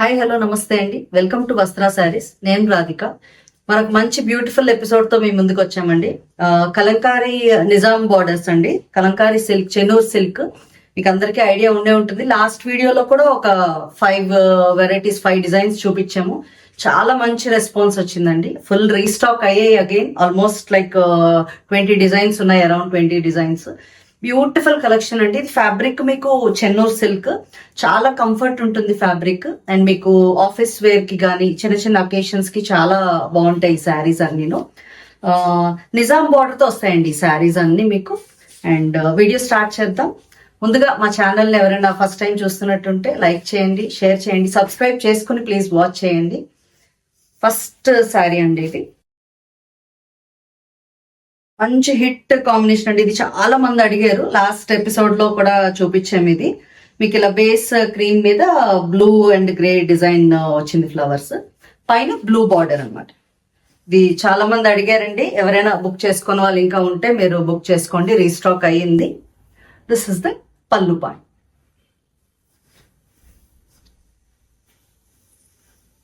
Hi hello నమస్తే అండి. Welcome to Vastra sarees. నేను రాధిక. మనకు మంచి బ్యూటిఫుల్ ఎపిసోడ్ తో మీ ముందుకు వచ్చామండి. కలంకారీ నిజాం బార్డర్స్ అండి. కలంకారీ సిల్క్, చెన్నూరు సిల్క్ మీకు అందరికీ ఐడియా ఉండే ఉంటుంది. లాస్ట్ వీడియోలో కూడా ఒక 5 వెరైటీస్, 5 డిజైన్స్ చూపించాము. చాలా మంచి రెస్పాన్స్ వచ్చిందండి. ఫుల్ రీస్టాక్ అయ్యాయి అగైన్. ఆల్మోస్ట్ లైక్ 20 డిజైన్స్ ఉన్నాయి, అరౌండ్ 20 డిజైన్స్. బ్యూటిఫుల్ కలెక్షన్ అండి. ఇది ఫ్యాబ్రిక్ మీకు చెన్నూరు సిల్క్, చాలా కంఫర్ట్ ఉంటుంది ఫ్యాబ్రిక్. అండ్ మీకు ఆఫీస్ వేర్ కి కానీ చిన్న చిన్న అకేషన్స్ కి చాలా బాగుంటాయి ఈ శారీస్ అన్నీను. నిజాం బార్డర్ తో వస్తాయండి ఈ శారీస్ అన్ని మీకు. అండ్ వీడియో స్టార్ట్ చేద్దాం. ముందుగా మా ఛానల్ని ఎవరైనా ఫస్ట్ టైం చూస్తున్నట్టుంటే లైక్ చేయండి, షేర్ చేయండి, సబ్స్క్రైబ్ చేసుకుని ప్లీజ్ వాచ్ చేయండి. ఫస్ట్ శారీ అండి ఇది. మంచి హిట్ కాంబినేషన్ అండి. ఇది చాలా మంది అడిగారు, లాస్ట్ ఎపిసోడ్ లో కూడా చూపించాము. ఇది మీకు ఇలా బేస్ క్రీమ్ మీద బ్లూ అండ్ గ్రే డిజైన్ వచ్చింది, ఫ్లవర్స్ పైన బ్లూ బార్డర్ అనమాట. ఇది చాలా మంది అడిగారండి. ఎవరైనా బుక్ చేసుకున్న వాళ్ళు ఇంకా ఉంటే మీరు బుక్ చేసుకోండి, రీస్టాక్ అయ్యింది. దిస్ ఇస్ ద పల్లు పార్ట్.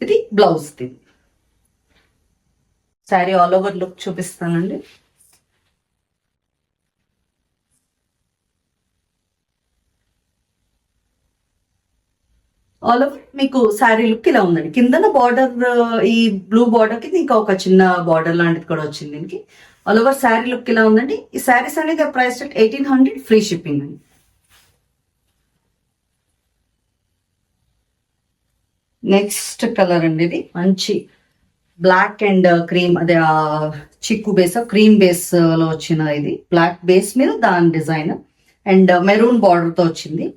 ఇది బ్లౌజ్. ఇది శారీ ఆల్ ఓవర్ లుక్ చూపిస్తానండి. ఆల్ ఓవర్ మీకు శారీ లుక్ ఇలా ఉందండి. కిందన బార్డర్, ఈ బ్లూ బార్డర్ కి ఇంకా ఒక చిన్న బార్డర్ లాంటిది కూడా వచ్చింది దీనికి. ఆల్ ఓవర్ శారీ లుక్ ఇలా ఉందండి. ఈ శారీస్ అనేది ప్రైస్ 1800, ఫ్రీ షిప్పింగ్ అండి. నెక్స్ట్ కలర్ అండి. ఇది మంచి బ్లాక్ అండ్ క్రీమ్, అదే చిక్కు బేస్, క్రీమ్ బేస్ లో వచ్చిన ఇది. బ్లాక్ బేస్ మీద దాని డిజైన్ అండ్ మెరూన్ బార్డర్ తో వచ్చింది.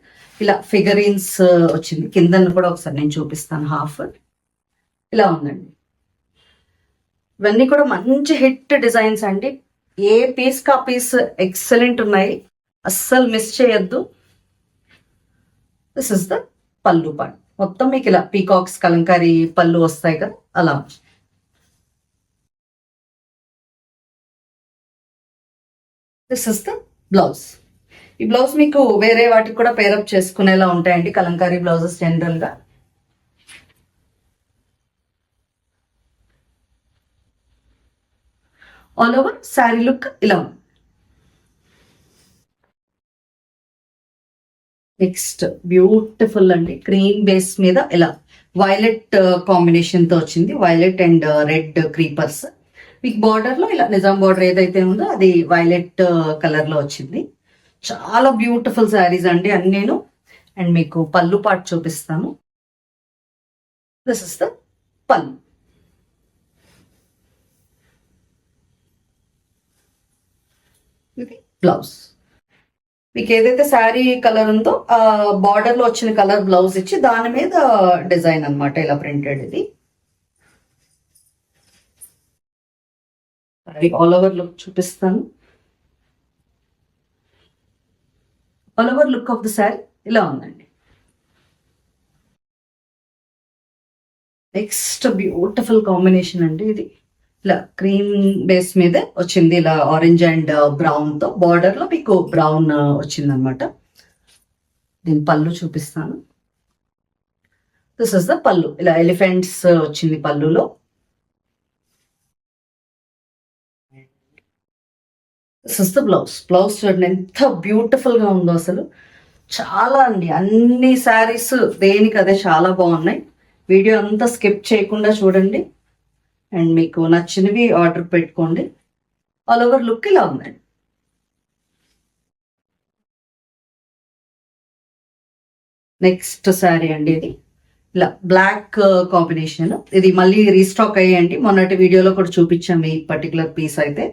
ఇలా ఫిగరీన్స్ వచ్చింది. కింద కూడా ఒకసారి నేను చూపిస్తాను. హాఫ్ ఇలా ఉందండి. ఇవన్నీ కూడా మంచి హిట్ డిజైన్స్ అండి. ఏ పీస్ కా పీస్ ఎక్సలెంట్ ఉన్నాయి, అస్సలు మిస్ చేయొద్దు. దిస్ ఇస్ ద పల్లు పార్ట్. మొత్తం మీకు ఇలా పీకాక్స్ కలంకారీ పళ్ళు వస్తాయి కదా, అలా. This is the blouse. ఈ బ్లౌజ్ మీకు వేరే వాటికి కూడా పేరప్ చేసుకునేలా ఉంటాయండి కలంకారీ బ్లౌజెస్ జనరల్ గా. ఆల్ ఓవర్ శారీ లుక్ ఇలా ఉంది. నెక్స్ట్ బ్యూటిఫుల్ అండి. క్రీమ్ బేస్ మీద ఇలా వైలెట్ కాంబినేషన్ తో వచ్చింది. Violet and red creepers. మీకు బార్డర్ లో ఇలా నిజాం బార్డర్ ఏదైతే ఉందో అది వైలెట్ కలర్ లో వచ్చింది. చాలా బ్యూటిఫుల్ శారీస్ అండి అన్నీను. అండ్ మీకు పళ్ళు పార్ట్ చూపిస్తాను. దిస్ ఇస్ ద పళ్ళు. ఇది బ్లౌజ్. మీకు ఏదైతే శారీ కలర్ ఉందో ఆ బార్డర్ లో వచ్చిన కలర్ బ్లౌజ్ ఇచ్చి దాని మీద డిజైన్ అనమాట, ఇలా ప్రింటెడ్. ఇది ఆల్ ఓవర్ లుక్ చూపిస్తాను. All over look of the sari ఇలా ఉందండి. నెక్స్ట్ బ్యూటిఫుల్ కాంబినేషన్ అండి. ఇది ఇలా క్రీమ్ బేస్ మీద వచ్చింది, ఇలా ఆరెంజ్ అండ్ బ్రౌన్ తో. బార్డర్ లో మీకు బ్రౌన్ వచ్చింది అనమాట. దీని పళ్ళు చూపిస్తాను. దిస్ ఇస్ ద పళ్ళు. ఇలా ఎలిఫెంట్స్ వచ్చింది పళ్ళులో. This is the blouse. Blouse చూడండి ఎంత బ్యూటిఫుల్ గా ఉందో అసలు. చాలా అండి, అన్ని శారీస్ దేనికి అదే చాలా బాగున్నాయి. వీడియో అంతా స్కిప్ చేయకుండా చూడండి అండ్ మీకు నచ్చినవి ఆర్డర్ పెట్టుకోండి. ఆల్ ఓవర్ లుక్ ఇలా ఉందండి. నెక్స్ట్ శారీ అండి. ఇది ఇలా బ్లాక్ కాంబినేషన్. ఇది మళ్ళీ రీస్టాక్ అయ్యండి, మొన్నటి వీడియోలో కూడా చూపించాము ఈ పర్టికులర్ పీస్ అయితే.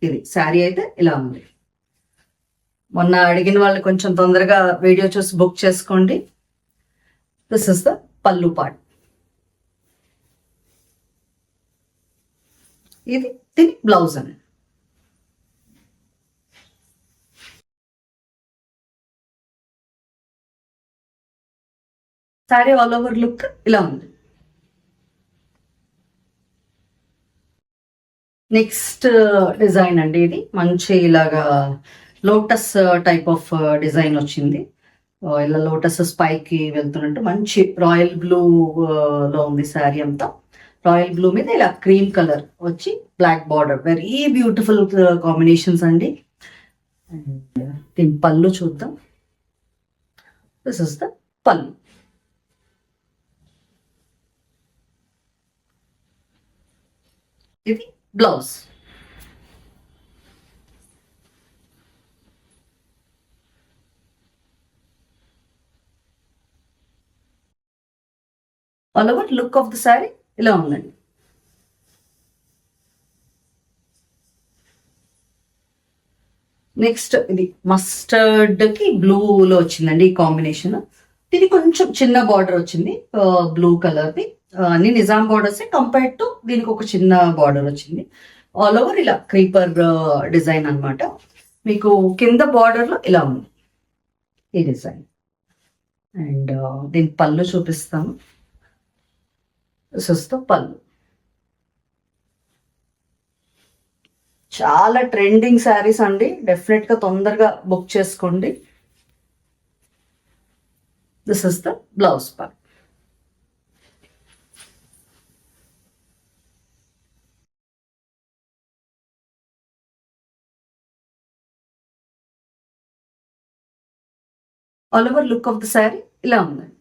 ఇది శారీ అయితే ఇలా ఉంది. మొన్న అడిగిన వాళ్ళు కొంచెం తొందరగా వీడియో చూసి బుక్ చేసుకోండి. దిస్ ఇస్ ద పల్లు పార్ట్. ఇది దీని బ్లౌజ్ అని. శారీ ఆల్ ఓవర్ లుక్ ఇలా ఉంది. నెక్స్ట్ డిజైన్ అండి. ఇది మంచి ఇలాగా లోటస్ టైప్ ఆఫ్ డిజైన్ వచ్చింది. ఇలా లోటస్ స్పైకి వెళ్తున్నట్టు మంచి రాయల్ బ్లూ లో ఉంది శారీ అంతా. రాయల్ బ్లూ మీద ఇలా క్రీమ్ కలర్ వచ్చి black border, very beautiful combinations అండి. అండ్ దీని పళ్ళు చూద్దాం. దిస్ ఇస్ ద పళ్ళు. ఇది blouse. All over look of the sari ఇలా ఉందండి. నెక్స్ట్ ఇది మస్టర్డ్ కి బ్లూలో వచ్చిందండి ఈ కాంబినేషన్. ఇది కొంచెం చిన్న బార్డర్ వచ్చింది బ్లూ కలర్ది. అన్ని నిజాం బార్డర్స్ కంపేర్డ్ టు దీనికి ఒక చిన్న బార్డర్ వచ్చింది. ఆల్ ఓవర్ ఇలా క్రీపర్ డిజైన్ అనమాట. మీకు కింద బార్డర్ లో ఇలా ఉంది ఈ డిజైన్. అండ్ దీని పళ్ళు చూపిస్తాను. దిస్ పళ్ళు. చాలా ట్రెండింగ్ శారీస్ అండి, డెఫినెట్ గా తొందరగా బుక్ చేసుకోండి. This is the blouse part. All over look of the sari ఇలా ఉందండి.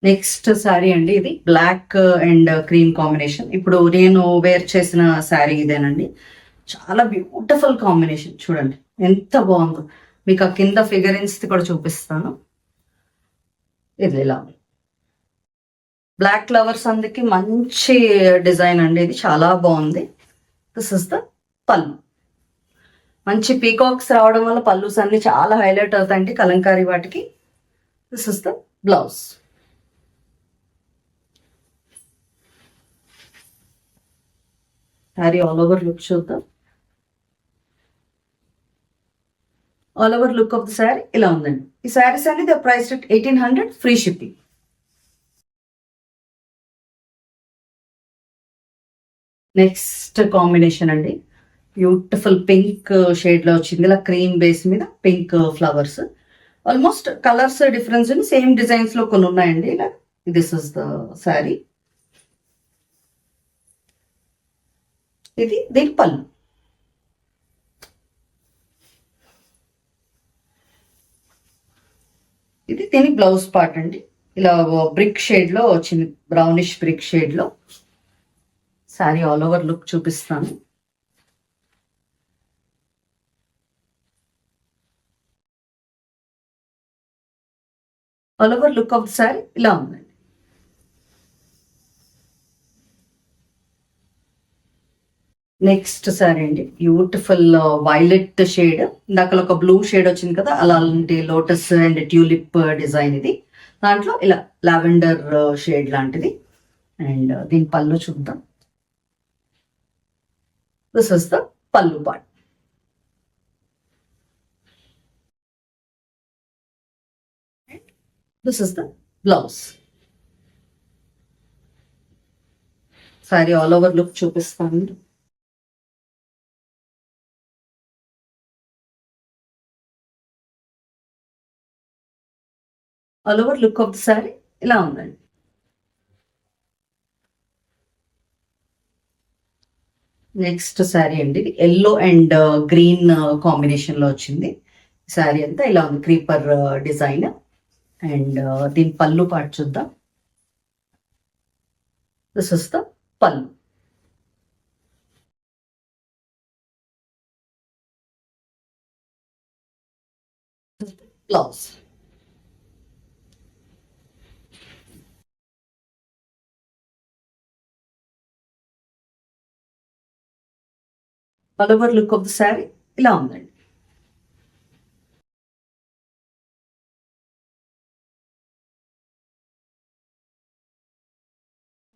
నెక్స్ట్ శారీ అండి, ఇది బ్లాక్ అండ్ క్రీమ్ కాంబినేషన్. ఇప్పుడు నేను వేర్ చేసిన శారీ ఇదేనండి. చాలా బ్యూటిఫుల్ కాంబినేషన్, చూడండి ఎంత బాగుందో. మీకు ఆ కింద ఫిగరెన్స్ కూడా చూపిస్తాను. ఇది ఇలా బ్లాక్ ఫ్లవర్స్ అందుకి మంచి డిజైన్ అండి, ఇది చాలా బాగుంది. దిస్ ఇస్ ద పళ్ళు. మంచి పీకాక్స్ రావడం వల్ల పళ్ళుస్ అన్ని చాలా హైలైట్ అవుతాయండి కలంకారీ వాటికి. This is the blouse. Saree all over look చూద్దాం. All over look of the sari ఇలా ఉందండి. ఈ శారీస్ అనేది price 1800, free shipping. Next combination అండి, బ్యూటిఫుల్ పింక్ షేడ్ లో వచ్చింది. ఇలా క్రీమ్ బేస్ మీద pink flowers. Almost colours difference same designs లో కొన్ని ఉన్నాయండి. ఇలా దిస్ ఇస్ ద శారీ. ఇది దీని పళ్ళు. ఇది దీని బ్లౌజ్ పార్ట్ అండి. ఇలా బ్రిక్ షేడ్ లో వచ్చింది, బ్రౌనిష్ బ్రిక్ షేడ్ లో. శారీ ఆల్ ఓవర్ లుక్ చూపిస్తాను. All over look of the sari ఇలా ఉందండి. నెక్స్ట్ శారీ అండి, బ్యూటిఫుల్ వైలెట్ షేడ్. ఇందాక ఒక బ్లూ షేడ్ వచ్చింది కదా, అలాంటి లోటస్ అండ్ ట్యూలిప్ డిజైన్ ఇది. దాంట్లో ఇలా లావెండర్ షేడ్ లాంటిది. అండ్ దీని పళ్ళు చూద్దాం. This is the pallu part. This is the blouse. Saree all over look చూపిస్తాను. All over look of the saree ఇలా ఉందండి. నెక్స్ట్ శారీ అండి, ఇది ఎల్లో అండ్ గ్రీన్ కాంబినేషన్ లో వచ్చింది. శారీ అంతా ఇలా ఉంది, క్రీపర్ డిజైన్. అండ్ దీని పళ్ళు పార్ట్ చూద్దాం. This is the pallu. Blouse. All over look of the sari ఇలా ఉందండి.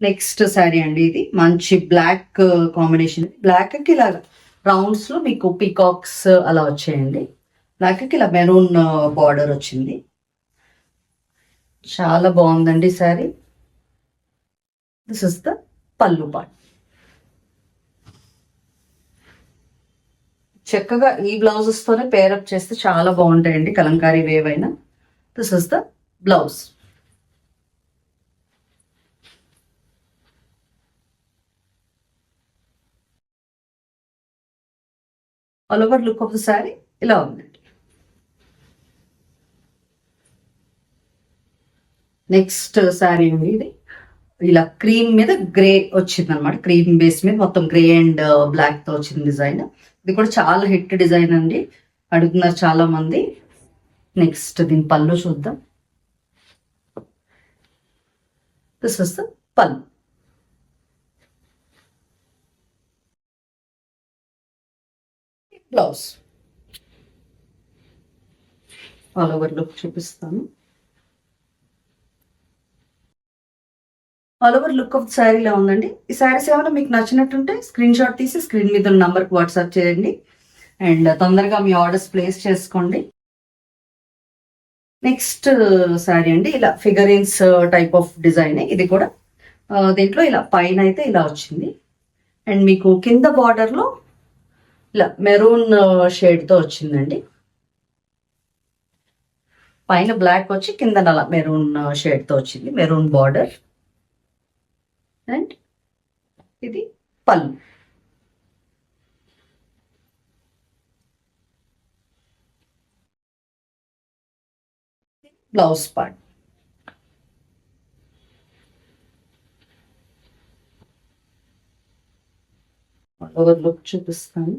నెక్స్ట్ శారీ అండి, ఇది మంచి బ్లాక్ కాంబినేషన్. బ్లాక్ కి ఇలా రౌండ్స్ లో మీకు పీకాక్స్ అలా వచ్చాయండి. బ్లాక్ కి ఇలా మెరూన్ బార్డర్ వచ్చింది. చాలా బాగుందండి sari. This is the pallu part. చక్కగా ఈ బ్లౌజెస్ తోనే పేరప్ చేస్తే చాలా బాగుంటాయండి కలంకారీ వేవ్ అయినా. This is the blouse. All over look of the sari ఇలా ఉందండి. నెక్స్ట్ శారీ అండి ఇది. ఇలా క్రీమ్ మీద గ్రే వచ్చింది అనమాట. క్రీమ్ బేస్ మీద మొత్తం గ్రే అండ్ బ్లాక్ తో వచ్చింది డిజైన్. ఇది కూడా చాలా హిట్ డిజైన్ అండి, అడుగుతున్నారు చాలా మంది. నెక్స్ట్ దీని పళ్ళు చూద్దాం. This is the pallu. Blouse all over look చూపిస్తాను. All over look of saree ఇలా ఉందండి. ఈ శారీస్ ఏమైనా మీకు నచ్చినట్టుంటే స్క్రీన్ షాట్ తీసి స్క్రీన్ మీద ఉన్న నంబర్కి వాట్సాప్ చేయండి అండ్ తొందరగా మీ ఆర్డర్స్ ప్లేస్ చేసుకోండి. నెక్స్ట్ శారీ అండి, ఇలా ఫిగరిన్స్ టైప్ ఆఫ్ డిజైన్. ఇది కూడా దీంట్లో ఇలా పైన అయితే ఇలా వచ్చింది అండ్ మీకు కింద బార్డర్లో ఇలా మెరూన్ షేడ్తో వచ్చిందండి. పైన బ్లాక్ వచ్చి కింద అలా మెరూన్ షేడ్తో వచ్చింది, మెరూన్ బార్డర్. అండ్ ఇది పళ్ళు. Blouse part. All over look చూపిస్తాను.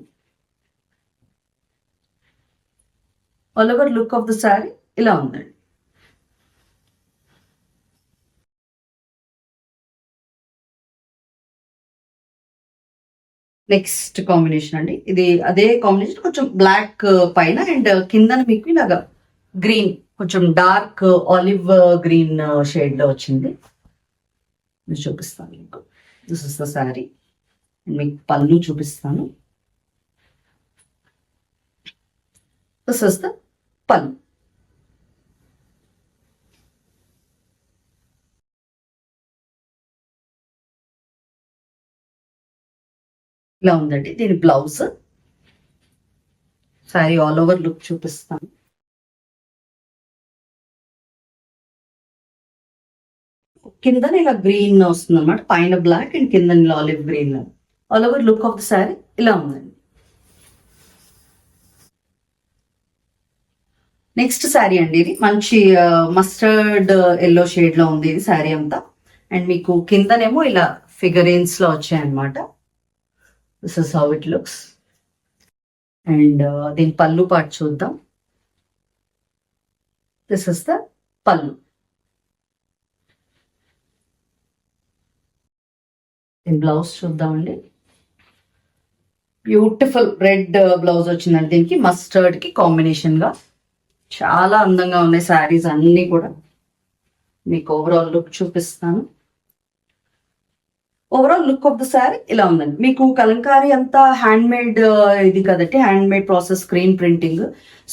All over look of the sari ఇలా ఉందండి. నెక్స్ట్ కాంబినేషన్ అండి, ఇది అదే కాంబినేషన్ కొంచెం బ్లాక్ పైన అండ్ కింద మీకు ఇలాగా గ్రీన్, కొంచెం డార్క్ ఆలివ్ గ్రీన్ షేడ్ లో వచ్చింది. నేను చూపిస్తాను మీకు. This is the sari. మీకు పళ్ళు చూపిస్తాను. దిస్ ఇస్ ద పళ్ళు. ఇలా ఉందండి దీని blouse. Saree all over look చూపిస్తాను. కింద ఇలా గ్రీన్ వస్తుంది అనమాట, పైన బ్లాక్ అండ్ కింద olive green. All over look of the sari ఇలా ఉందండి. నెక్స్ట్ శారీ అండి, ఇది మంచి మస్టర్డ్ ఎల్లో షేడ్ లో ఉంది ఇది శారీ అంతా. అండ్ మీకు కిందనేమో ఇలా ఫిగరీన్స్ లో వచ్చాయన్నమాట. This is how it looks. And దీని పళ్ళు పార్ట్ చూద్దాం. దిస్ ఇస్ ద పళ్ళు. దీని బ్లౌజ్ చూద్దామండి. బ్యూటిఫుల్ రెడ్ బ్లౌజ్ వచ్చిందండి దీనికి, మస్టర్డ్ కి కాంబినేషన్ గా. చాలా అందంగా ఉన్నాయి శారీస్ అన్ని కూడా. మీకు ఓవరాల్ లుక్ చూపిస్తాను. Overall look of the sari ఇలా ఉందండి. మీకు కలంకారీ అంతా హ్యాండ్ మేడ్ ఇది కదండి, hand made process, screen printing.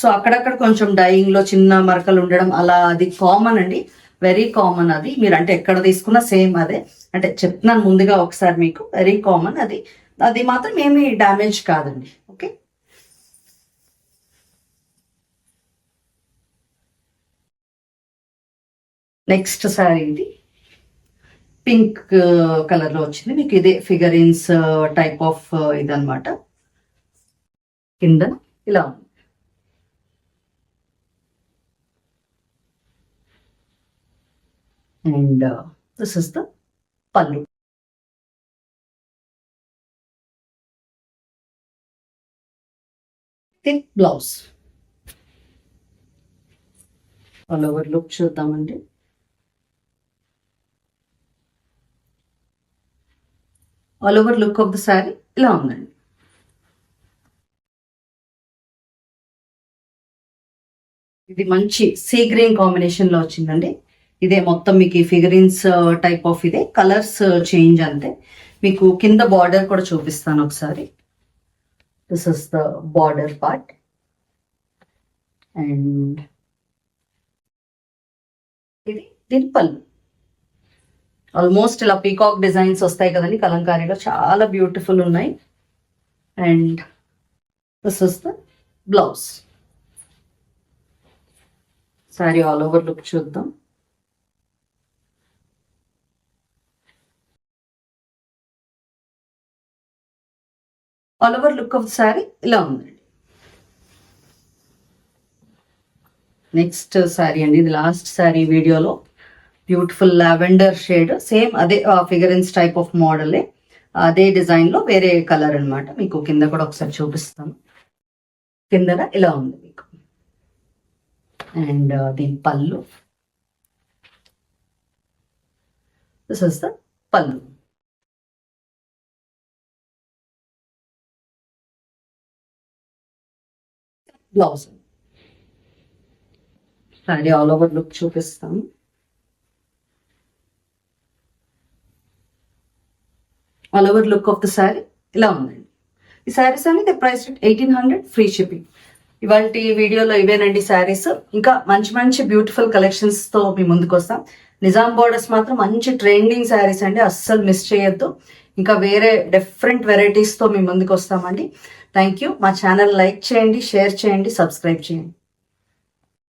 So అక్కడక్కడ కొంచెం డైయింగ్ లో చిన్న మరకలు ఉండడం అలా, అది కామన్ అండి, వెరీ కామన్. అది మీరు అంటే ఎక్కడ తీసుకున్నా సేమ్ అదే. అంటే చెప్తున్నాను ముందుగా ఒకసారి మీకు, వెరీ కామన్ అది. అది మాత్రం ఏమీ డ్యామేజ్ కాదండి. ఓకే. నెక్స్ట్ శారీ ఇది పింక్ కలర్ లో వచ్చింది మీకు. ఇదే ఫిగరిన్స్ టైప్ ఆఫ్ ఇదనమాట. కింద ఇలా ఉంది. And this is the pallu. Thick blouse. All over look చూద్దామండి. All over look of the sari ఇలా ఉందండి. ఇది మంచి సీ గ్రీన్ కాంబినేషన్ లో వచ్చిందండి. ఇదే మొత్తం మీకు ఈ ఫిగరిన్స్ టైప్ ఆఫ్ ఇదే, కలర్స్ చేంజ్ అంతే. మీకు కింద బార్డర్ కూడా చూపిస్తాను ఒకసారి. This is the border part. And ఇది దీని పళ్ళు. ఆల్మోస్ట్ ఇలా పీకాక్ డిజైన్స్ వస్తాయి కదండి కలంకారీలో, చాలా బ్యూటిఫుల్ ఉన్నాయి. And this is the blouse. Saree all over look చూద్దాం. All over look of saree ఇలా ఉందండి. నెక్స్ట్ శారీ అండి, ఇది లాస్ట్ శారీ వీడియోలో. బ్యూటిఫుల్ లావెండర్ షేడ్, సేమ్ అదే ఫిగరెన్స్ టైప్ ఆఫ్ మోడలే, అదే డిజైన్ లో వేరే కలర్ అన్నమాట. మీకు కింద కూడా ఒకసారి చూపిస్తాను. కిందన ఇలా ఉంది మీకు. అండ్ దీని పళ్ళు, this is the pallu. Blouse. Saree all over look చూపిస్తాను. All over look of the sari ఇలా ఉందండి. ఈ శారీస్ అనేది ప్రైస్ 1800, ఫ్రీ షిప్పింగ్. ఇవాళ వీడియోలో ఇవేనండి శారీస్. ఇంకా మంచి మంచి బ్యూటిఫుల్ కలెక్షన్స్ తో మీ ముందుకు వస్తాం. నిజాం బోర్డర్స్ మాత్రం మంచి ట్రెండింగ్ శారీస్ అండి, అస్సలు మిస్ చేయొద్దు. ఇంకా వేరే డిఫరెంట్ వెరైటీస్ తో మీ ముందుకు వస్తామండి. Thank you. మా ఛానల్ లైక్ చేయండి, షేర్ చేయండి, సబ్స్క్రైబ్ చేయండి.